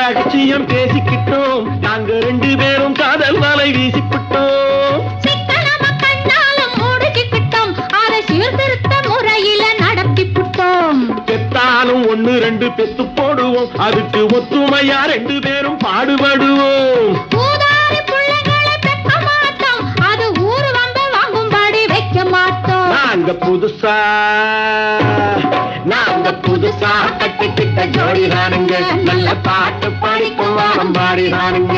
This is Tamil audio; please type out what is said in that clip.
ரகசியம் பேசிக்கிட்டோம், நாங்க 2 பேரும் காதல் வலை வீசிக்கிட்டோம். சிக்கனமா கண்ணாலும் முடிச்சுக்கிட்டோம், அதை சீர்திருத்த முறையில நடத்திவிட்டோம். பெத்தாலும் 1 2 பெத்து போடுவோம், அதுக்கு ஒத்துமையா 2 பேரும் பாடுபடுவோம். ஊதாரி பிள்ளைகளை பெக்க மாட்டோம், அது ஊரு வந்து வாங்கும்படி வைக்க மாட்டோம். நாங்க புதுசா கட்டிக்கிட்ட ஜோடிதானுங்க, நல்ல பாட்டு படிக்கும் வாரம் பாடிதானுங்க.